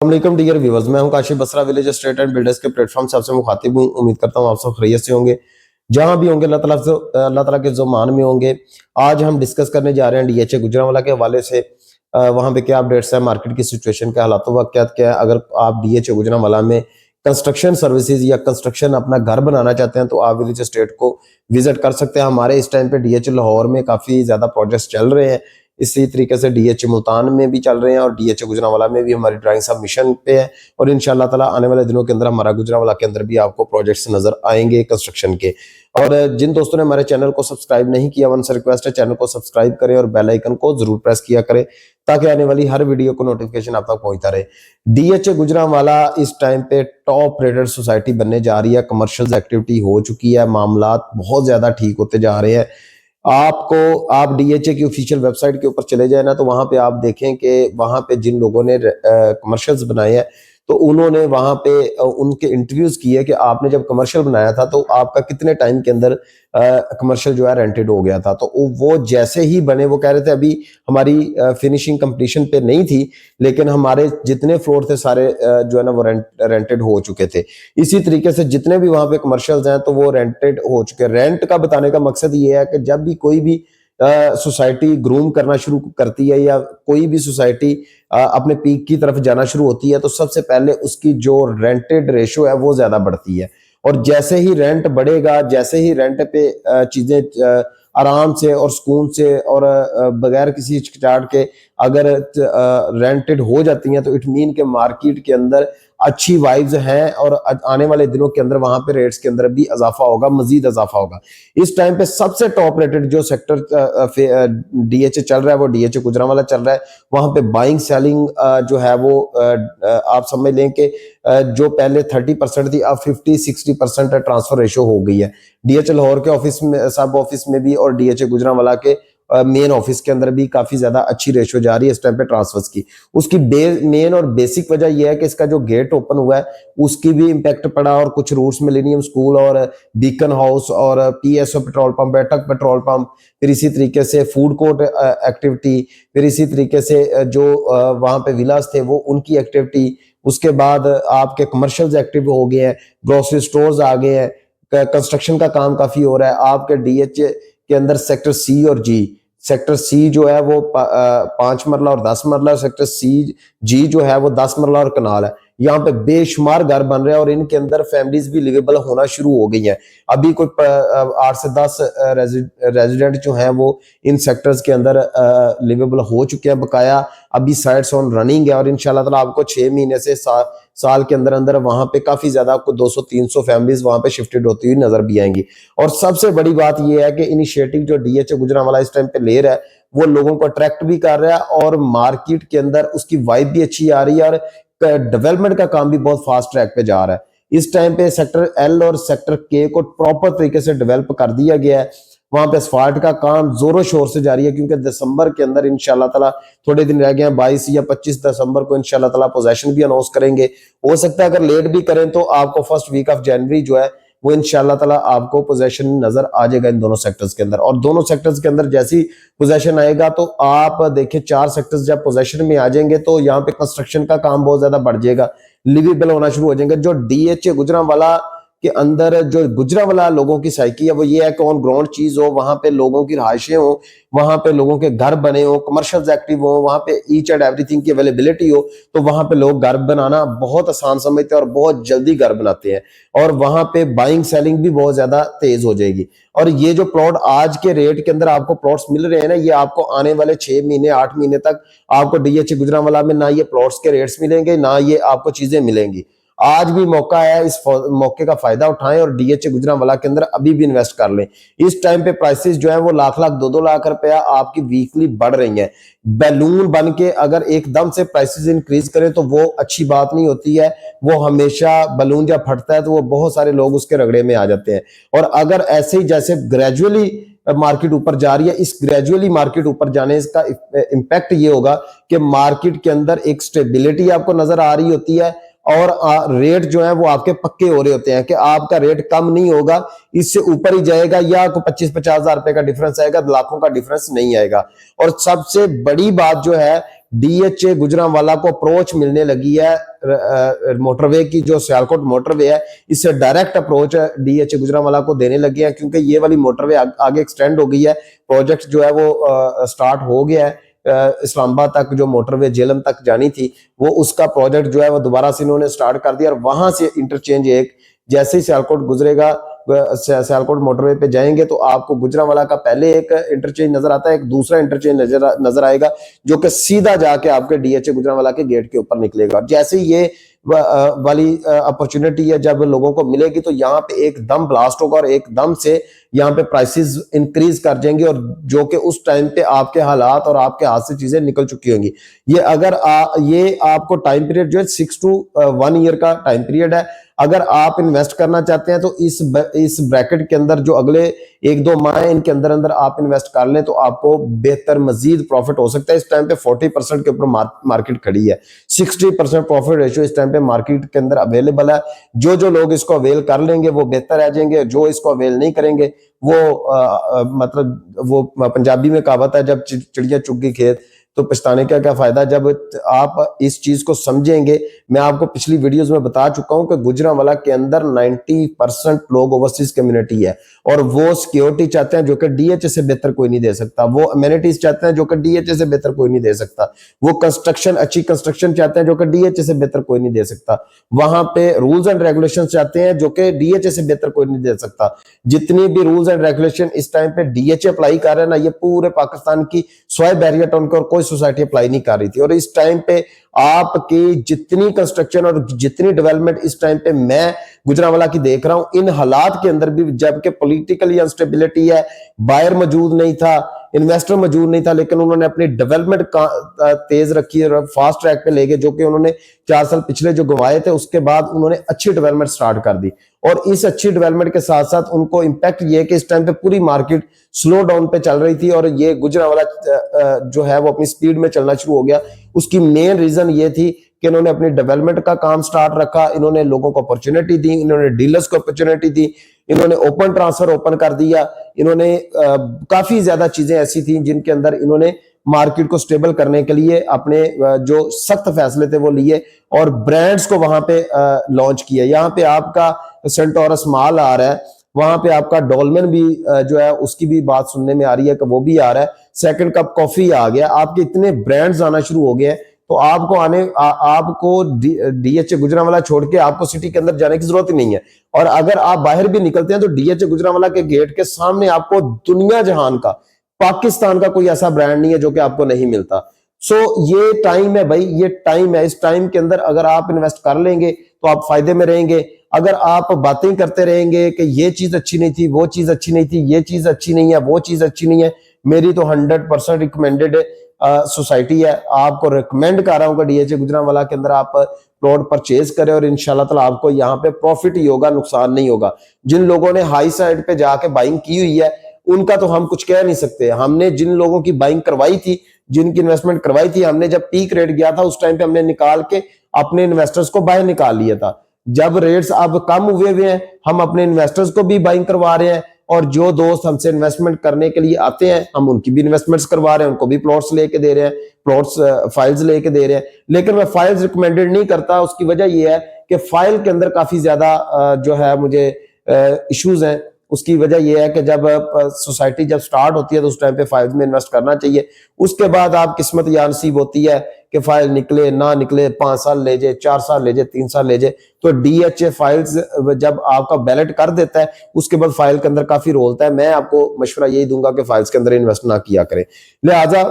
अस्सलाम dear viewers, मैं हूं Kashif Basra village estate and builders के प्लेटफॉर्म से आपसे मुखातिब हूं। उम्मीद करता हूं आप सब खैरियत से होंगे। जहां भी होंगे अल्लाह ताला के ज़ुमान में होंगे। आज हम डिस्कस करने जा रहे हैं डीएचए गुजरांवाला के हवाले से। वहां पे क्या अपडेट्स है, मार्केट की सिचुएशन क्या, हालात वाक़यात क्या है। अगर आप डीएचए गुजरांवाला में कंस्ट्रक्शन सर्विसेज या कंस्ट्रक्शन अपना घर बनाना चाहते हैं तो आप विलेज एस्टेट को विजिट कर सकते हैं। हमारे इस टाइम पे डीएचए लाहौर में काफ़ी ज़्यादा प्रोजेक्ट्स चल रहे हैं। इसी तरीके से डीएचए मुल्तान में भी चल रहे हैं और डीएचए गुजरांवाला में भी हमारी ड्राइंग सबमिशन पे है। और इंशाल्लाह ताला आने वाले दिनों के अंदर हमारा गुजरांवाला के अंदर भी आपको प्रोजेक्ट्स नजर आएंगे कंस्ट्रक्शन के। और जिन दोस्तों ने हमारे चैनल को सब्सक्राइब नहीं किया, उनसे रिक्वेस्ट है चैनल को सब्सक्राइब करें और बेल आइकन को जरूर प्रेस किया करें ताकि आने वाली हर वीडियो को नोटिफिकेशन आप तक पहुंचता रहे। डीएचए गुजरांवाला इस टाइम पे टॉप रेटेड सोसाइटी बनने जा रही है। कमर्शियल एक्टिविटी हो चुकी है, मामलात बहुत ज्यादा ठीक होते जा रहे हैं। आप डीएचए की ऑफिशियल वेबसाइट के ऊपर चले जाए ना, तो वहां पे आप देखें कि वहां पे जिन लोगों ने कमर्शियल्स बनाए हैं तो उन्होंने वहां पे उनके इंटरव्यूज किए कि आपने जब कमर्शियल बनाया था तो आपका कितने टाइम के अंदर कमर्शियल जो है रेंटेड हो गया था। तो वो जैसे ही बने, वो कह रहे थे अभी हमारी फिनिशिंग कंप्लीशन पे नहीं थी, लेकिन हमारे जितने फ्लोर थे सारे जो है ना वो रेंटेड हो चुके थे। इसी तरीके से जितने भी वहां पे कमर्शियल्स हैं तो वो रेंटेड हो चुके। रेंट का बताने का मकसद ये है कि जब भी कोई भी सोसाइटी ग्रूम करना शुरू करती है या कोई भी सोसाइटी अपने पीक की तरफ जाना शुरू होती है तो सबसे पहले उसकी जो रेंटेड रेशो है वो ज्यादा बढ़ती है। और जैसे ही रेंट बढ़ेगा, जैसे ही रेंट पे चीजें आराम से और सुकून से और बगैर किसी हिचकिचाहट के अगर रेंटेड हो जाती हैं तो इट मीन के मार्केट के अंदर अच्छी वाइब्स हैं और आने वाले दिनों के अंदर वहां पे रेट्स के अंदर भी इजाफा होगा, मजीद इजाफा होगा। इस टाइम पे सबसे टॉप रेटेड जो सेक्टर डीएचए चल रहा है वो डीएचए गुजरांवाला चल रहा है। वहां पे बाइंग सेलिंग जो है वो आप समझ लें कि जो पहले 30% थी अब 50-60% ट्रांसफर रेशो हो गई है। डीएचए लाहौर के ऑफिस में, सब ऑफिस में भी और डीएचए गुजरांवाला के मेन ऑफिस के अंदर भी काफी ज्यादा अच्छी रेशो जा रही है इस टाइम पे ट्रांसफर्स की। उसकी मेन और बेसिक वजह यह है कि इसका जो गेट ओपन हुआ है उसकी भी इम्पैक्ट पड़ा और कुछ रूट्स मिलेनियम स्कूल और बीकन हाउस और पीएसओ पेट्रोल पंप, बैठक पेट्रोल पंप, फिर इसी तरीके से फूड कोर्ट एक्टिविटी, फिर इसी तरीके से जो वहां पे विलास थे वो उनकी एक्टिविटी, उसके बाद आपके कमर्शियल्स एक्टिव हो गए हैं, ग्रोसरी स्टोर्स आ गए हैं, कंस्ट्रक्शन का काम काफी हो रहा है। आपके डीएचए के अंदर सेक्टर सी और जी, सेक्टर सी जो है वो 5 मरला और 10 मरला, सेक्टर सी जी जो है वो 10 मरला और कनाल है। यहाँ पे बेशुमार घर बन रहे हैं और इनके अंदर फैमिलीज भी लिवेबल होना शुरू हो गई हैं। अभी कोई 8 से 10 रेजिडेंट जो हैं वो इन सेक्टर्स के अंदर लिवेबल हो चुके हैं बकाया। अभी साइट्स ऑन रनिंग है और इंशाल्लाह ताला आपको 6 महीने से साल के अंदर अंदर वहां पे काफी ज्यादा आपको 200-300 फैमिलीज वहां पे शिफ्टेड होती हुई नजर भी आएंगी। और सबसे बड़ी बात यह है कि इनिशिएटिव जो डीएचए गुजरांवाला इस टाइम पे ले रहा है वो लोगों को अट्रैक्ट भी कर रहा है और मार्केट के अंदर उसकी वाइब भी अच्छी आ रही है और डेवलपमेंट का काम भी बहुत फास्ट ट्रैक पे जा रहा है। इस टाइम पे सेक्टर एल और सेक्टर के को प्रॉपर तरीके से डेवलप कर दिया गया है। वहां पे असफाल्ट का काम जोरों शोर से जारी है क्योंकि दिसंबर के अंदर इंशाल्लाह ताला थोड़े दिन रह गए हैं, 22 या 25 दिसंबर को इंशाल्लाह ताला पोजेशन भी अनाउंस करेंगे। हो सकता है अगर लेट भी करें तो आपको फर्स्ट वीक ऑफ जनवरी जो है वो इंशाल्लाह ताला आपको पोजेशन नजर आ जाएगा इन दोनों सेक्टर्स के अंदर। और दोनों सेक्टर्स के अंदर जैसी पोजेशन आएगा तो आप देखिए 4 सेक्टर्स जब पोजेशन में आ जाएंगे तो यहाँ पे कंस्ट्रक्शन का काम बहुत ज्यादा बढ़ जाएगा, लिवेबल होना शुरू हो जाएंगे। जो डीएचए गुजरांवाला के अंदर जो गुजरांवाला लोगों की साइकी है वो ये है कि ऑन ग्राउंड चीज हो, वहां पे लोगों की रहायशें हो, वहां पे लोगों के घर बने हो, कमर्शियल एक्टिव हो, वहां पे ईच एंड एवरीथिंग की अवेलेबिलिटी हो, तो वहां पे लोग घर बनाना बहुत आसान समझते हैं और बहुत जल्दी घर बनाते हैं और वहां पे बाइंग सेलिंग भी बहुत ज्यादा तेज हो जाएगी। और ये जो प्लॉट आज के रेट के अंदर आपको प्लॉट्स मिल रहे हैं ना, ये आपको आने वाले 6 महीने 8 महीने तक आपको डीएचए गुजरांवाला में ना ये प्लॉट्स के रेट्स मिलेंगे ना ये आपको चीजें मिलेंगी। आज भी मौका है, इस मौके का फायदा उठाएं और डीएचए गुजरांवाला के अंदर अभी भी इन्वेस्ट कर लें। इस टाइम पे प्राइसेस जो है वो लाख 2-2 लाख रुपया आपकी वीकली बढ़ रही हैं। बैलून बन के अगर एकदम से प्राइसेस इंक्रीज करें तो वो अच्छी बात नहीं होती है। वो हमेशा बैलून जब फटता है तो वो बहुत सारे लोग उसके रगड़े में आ जाते हैं। और अगर ऐसे ही जैसे ग्रेजुअली मार्केट ऊपर जा रही है, इस ग्रेजुअली मार्केट ऊपर जाने का इम्पैक्ट ये होगा कि मार्केट के अंदर एक स्टेबिलिटी आपको नजर आ रही होती है और रेट जो है वो आपके पक्के हो रहे होते हैं कि आपका रेट कम नहीं होगा, इससे ऊपर ही जाएगा या 25-50 हजार रुपए का डिफरेंस आएगा, लाखों का डिफरेंस नहीं आएगा। और सबसे बड़ी बात जो है डीएचए गुजरांवाला को अप्रोच मिलने लगी है मोटरवे की, जो सियालकोट मोटरवे है इससे डायरेक्ट अप्रोच डीएचए गुजरांवाला को देने लगी है, क्योंकि ये वाली मोटरवे आगे एक्सटेंड हो गई है। प्रोजेक्ट जो है वो स्टार्ट हो गया है। इस्लामाबाद तक जो मोटरवे जेलम तक जानी थी, वो उसका प्रोजेक्ट जो है वो दोबारा से इन्होंने स्टार्ट कर दिया, और वहां से इंटरचेंज एक जैसे ही सियालकोट गुजरेगा, सियालकोट मोटरवे पे जाएंगे तो आपको गुजरांवाला का पहले एक इंटरचेंज नजर आता है, एक दूसरा इंटरचेंज नजर आएगा जो कि सीधा जाके आपके डीएचए गुजरांवाला के गेट के ऊपर निकलेगा। और जैसे ही ये वाली अपॉर्चुनिटी है जब लोगों को मिलेगी, तो यहाँ पे एकदम ब्लास्ट होगा और एकदम से यहाँ पे प्राइसेस इंक्रीज कर जाएंगे, और जो कि उस टाइम पे आपके हालात और आपके हाथ से चीजें निकल चुकी होंगी। ये अगर ये आपको टाइम पीरियड जो है 6 to 1 ईयर का टाइम पीरियड है। अगर आप इन्वेस्ट करना चाहते हैं तो इस ब्रैकेट के अंदर जो अगले 1-2 माह इनके अंदर अंदर आप इन्वेस्ट कर लें तो आपको बेहतर मजीद प्रॉफिट हो सकता है। इस टाइम पे 40% के ऊपर मार्केट खड़ी है, 60% प्रॉफिट रेशियो इस टाइम पे मार्केट के अंदर अवेलेबल है। जो लोग इसको अवेल कर लेंगे वो बेहतर रह जाएंगे, जो इसको अवेल नहीं करेंगे वो मतलब वो पंजाबी में कहावत है, जब चिड़िया चुग गई खेत तो पछताने का क्या फायदा। जब आप इस चीज को समझेंगे, मैं आपको पिछली वीडियोस में बता चुका हूं कि गुजरांवाला के अंदर 90% लोग ओवरसीज कम्युनिटी है, और वो सिक्योरिटी चाहते हैं जो कि डीएचए से बेहतर कोई नहीं दे सकता, वो अमेनिटीज चाहते हैं जो कि डीएचए से बेहतर कोई नहीं दे सकता, वो कंस्ट्रक्शन अच्छी कंस्ट्रक्शन चाहते हैं जो कि डीएचए से बेहतर कोई नहीं दे सकता, वहां पे रूल्स एंड रेगुलेशन चाहते हैं जो कि डीएचए से बेहतर कोई नहीं दे सकता। जितनी भी रूल्स एंड रेगुलेशन इस टाइम पे डीएचए अप्लाई कर रहे हैं ना, ये पूरे पाकिस्तान की स्वाय बैरियर टाउन को और कोई सोसाइटी अप्लाई नहीं कर रही थी। और इस टाइम पे आपकी जितनी कंस्ट्रक्शन और जितनी डेवलपमेंट इस टाइम पे मैं गुजरांवाला की देख रहा हूं, इन हालात के अंदर भी, जबकि पॉलिटिकली अनस्टेबिलिटी है, बायर मौजूद नहीं था, इन्वेस्टर मौजूद नहीं था, लेकिन उन्होंने अपनी डेवलपमेंट तेज रखी और फास्ट ट्रैक पे ले गए, जो कि उन्होंने 4 साल पिछले जो गंवाए थे उसके बाद उन्होंने अच्छी डेवलपमेंट स्टार्ट कर दी। और इस अच्छी डेवलपमेंट के साथ साथ उनको इंपैक्ट ये कि इस टाइम पे पूरी मार्केट स्लो डाउन पे चल रही थी, और ये गुजरांवाला जो है वो अपनी स्पीड में चलना शुरू हो गया। उसकी मेन रीजन ये थी कि इन्होंने अपनी डेवलपमेंट का काम स्टार्ट रखा, इन्होंने लोगों को अपॉर्चुनिटी दी, इन्होंने डीलर्स को अपॉर्चुनिटी दी, इन्होंने ओपन ट्रांसफर ओपन कर दिया, इन्होंने काफी ज्यादा चीजें ऐसी थी जिनके अंदर इन्होंने मार्केट को स्टेबल करने के लिए अपने जो सख्त फैसले थे वो लिए, और ब्रांड्स को वहां पे लॉन्च किया। यहाँ पे आपका सेंटोरस माल आ रहा है, वहां पे आपका डोलमेन भी जो है उसकी भी बात सुनने में आ रही है कि वो भी आ रहा है, सेकंड कप कॉफी आ गया, आपके इतने ब्रांड्स आना शुरू हो गए हैं। तो आपको आपको डीएचए गुजरांवाला छोड़ के आपको सिटी के अंदर जाने की जरूरत ही नहीं है। और अगर आप बाहर भी निकलते हैं तो डीएचए गुजरांवाला के गेट के सामने आपको दुनिया जहान का, पाकिस्तान का कोई ऐसा ब्रांड नहीं है जो कि आपको नहीं मिलता। सो ये टाइम है भाई, ये टाइम है, इस टाइम के अंदर अगर आप इन्वेस्ट कर लेंगे तो आप फायदे में रहेंगे। अगर आप बातें करते रहेंगे कि ये चीज अच्छी नहीं थी, वो चीज अच्छी नहीं थी, ये चीज अच्छी नहीं है, वो चीज अच्छी नहीं है, मेरी तो 100% रिकमेंडेड सोसाइटी है, आपको रिकमेंड कर रहा हूं कि डीएचए गुजरांवाला के अंदर आप प्लॉट परचेज करें, और इंशाल्लाह ताला आपको यहाँ पे प्रॉफिट ही होगा, नुकसान नहीं होगा। जिन लोगों ने हाई साइड पे जाके बाइंग की हुई है उनका तो हम कुछ कह नहीं सकते। हमने जिन लोगों की बाइंग करवाई थी, जिनकी इन्वेस्टमेंट करवाई थी, हमने जब पीक रेट गया था उस टाइम पे हमने निकाल के अपने इन्वेस्टर्स को बाय निकाल लिया था। जब रेट्स अब कम हुए हुए हैं, हम अपने इन्वेस्टर्स को भी बाइंग करवा रहे हैं, और जो दोस्त हमसे इन्वेस्टमेंट करने के लिए आते हैं हम उनकी भी इन्वेस्टमेंट्स करवा रहे हैं, उनको भी प्लॉट्स लेके दे रहे हैं, प्लॉट्स फाइल्स लेके दे रहे हैं। लेकिन मैं फाइल्स रिकमेंडेड नहीं करता, उसकी वजह यह है कि फाइल के अंदर काफी ज्यादा जो है मुझे इश्यूज हैं। उसकी वजह यह है कि जब सोसाइटी जब स्टार्ट होती है तो उस टाइम पे फाइल्स में इन्वेस्ट करना चाहिए। उसके बाद आप किस्मत या नसीब होती है कि फाइल निकले ना निकले, 5 साल ले जाए, 4 साल ले जाए, 3 साल ले जाए, तो डीएचए फाइल्स जब आपका बैलेट कर देता है उसके बाद फाइल के अंदर काफी रोल होता है। मैं आपको मशवरा यही दूंगा कि फाइल्स के अंदर इन्वेस्ट ना किया करें। लिहाजा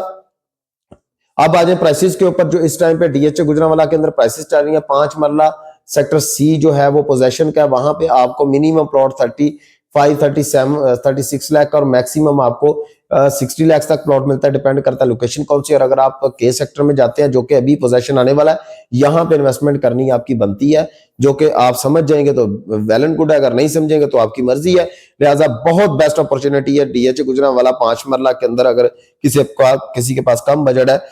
अब आ जाए प्राइसेस के ऊपर। जो इस टाइम पे डीएचए गुजरांवाला के अंदर प्राइसेस चल रही है, 5 मरला सेक्टर सी जो है वो पोजेशन का है, वहां पे आपको मिनिमम प्लॉट 36 लाख और मैक्सिमम आपको 60 लाख तक प्लॉट मिलता है, डिपेंड करता है लोकेशन कौन सी। और अगर आप के सेक्टर में जाते हैं जो कि अभी पोजेशन आने वाला है, यहाँ पे इन्वेस्टमेंट करनी आपकी बनती है, जो कि आप समझ जाएंगे तो वेल एंड गुड है, अगर नहीं समझेंगे तो आपकी मर्जी है। लिहाजा बहुत बेस्ट अपॉर्चुनिटी है डीएचए गुजरांवाला 5 मरला के अंदर। अगर किसी के पास कम बजट है,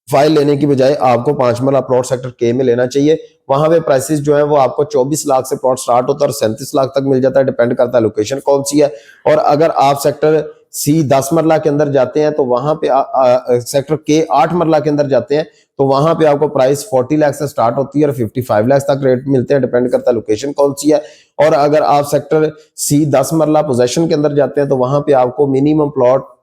फाइल लेने की बजाय आपको 5 मरला प्लॉट सेक्टर के में लेना चाहिए। वहां पे प्राइसेस जो है वो आपको 24 लाख से प्लॉट स्टार्ट होता है और 37 लाख तक मिल जाता है, डिपेंड करता है लोकेशन कौन सी है। और अगर आप सेक्टर सी 10 मरला के अंदर जाते हैं तो वहां पे सेक्टर के 8 मरला के अंदर जाते हैं तो वहां पे आपको प्राइस 40 लाख से स्टार्ट होती है और 55 लाख तक रेट मिलते हैं, डिपेंड करता है लोकेशन कौन सी है। और अगर आप सेक्टर सी 10 मरला पोजेशन के अंदर जाते हैं तो वहां पे आपको मिनिमम प्लॉट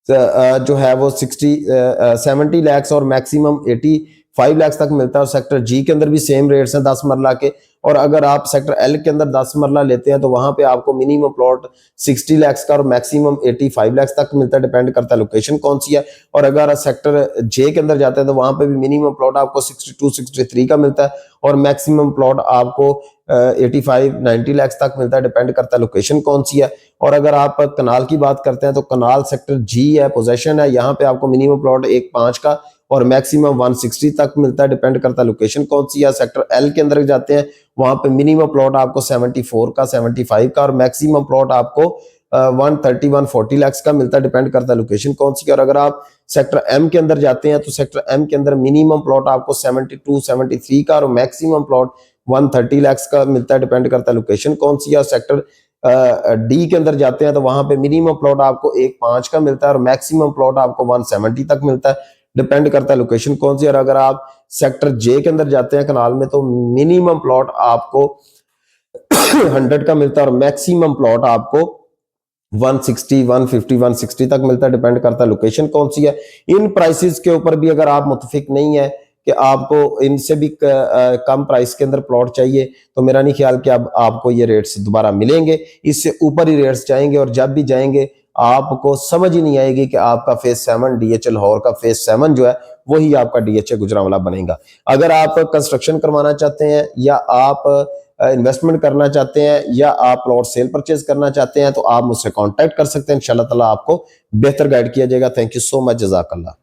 जो है वो 70 लैक्स और मैक्सिमम 85 लैक्स तक मिलता है। और सेक्टर जी के अंदर भी सेम रेट्स हैं 10 मरला के। और अगर आप सेक्टर एल के अंदर 10 मरला लेते हैं तो वहां पे आपको मिनिमम प्लॉट 60 लैक्स का और मैक्सिमम 85 लैक्स तक मिलता है, डिपेंड करता है लोकेशन कौन सी है। और अगर सेक्टर जे के अंदर जाते हैं तो वहां पे भी मिनिमम प्लॉट आपको 62 63 का मिलता है और मैक्सिमम प्लॉट आपको 85-90 लैक्स तक मिलता है, डिपेंड करता है लोकेशन कौन सी है। और अगर आप कनाल की बात करते हैं तो कनाल सेक्टर जी है, पोजेशन है, यहाँ पे आपको मिनिमम प्लॉट 1.5 का और मैक्सिमम 160 तक मिलता है, डिपेंड करता है लोकेशन कौन सी है। सेक्टर एल के अंदर जाते हैं वहां पे मिनिमम प्लॉट आपको 74 का 75 का और मैक्सिमम प्लॉट आपको 130-140 लैक्स का मिलता है, डिपेंड करता है लोकेशन कौन सी है। और अगर आप सेक्टर एम के अंदर जाते हैं तो सेक्टर एम के अंदर मिनिमम प्लॉट आपको 72-73 का और मैक्सिमम प्लॉट 130 लैक्स का मिलता है, डिपेंड करता है लोकेशन कौन सी है। और सेक्टर डी के अंदर जाते हैं तो वहां पे मिनिमम प्लॉट आपको 1.5 का मिलता है और मैक्सिमम प्लॉट आपको 170 तक मिलता है, डिपेंड करता है लोकेशन कौन सी है। और अगर आप सेक्टर जे के अंदर जाते हैं कनाल में तो मिनिमम प्लॉट आपको 100 का मिलता है और मैक्सिमम प्लॉट आपको 160 150 160 तक मिलता है, डिपेंड करता है लोकेशन कौन सी है। इन प्राइसेस के ऊपर भी अगर आप मुतफिक नहीं है कि आपको इनसे भी कम प्राइस के अंदर प्लॉट चाहिए तो मेरा नहीं ख्याल कि अब आपको ये रेट्स दोबारा मिलेंगे, इससे ऊपर ही रेट्स जाएंगे। और जब भी जाएंगे आपको समझ ही नहीं आएगी कि आपका फेज 7 डीएचए लाहौर का फेज 7 जो है वही आपका डीएचए गुजरांवाला बनेगा। अगर आप कंस्ट्रक्शन करवाना चाहते हैं या आप इन्वेस्टमेंट करना चाहते हैं या आप प्लॉट सेल परचेज करना चाहते हैं तो आप मुझसे कांटेक्ट कर सकते हैं, इंशाल्लाह ताला आपको बेहतर गाइड किया जाएगा। थैंक यू सो मच, जज़ाकल्लाह।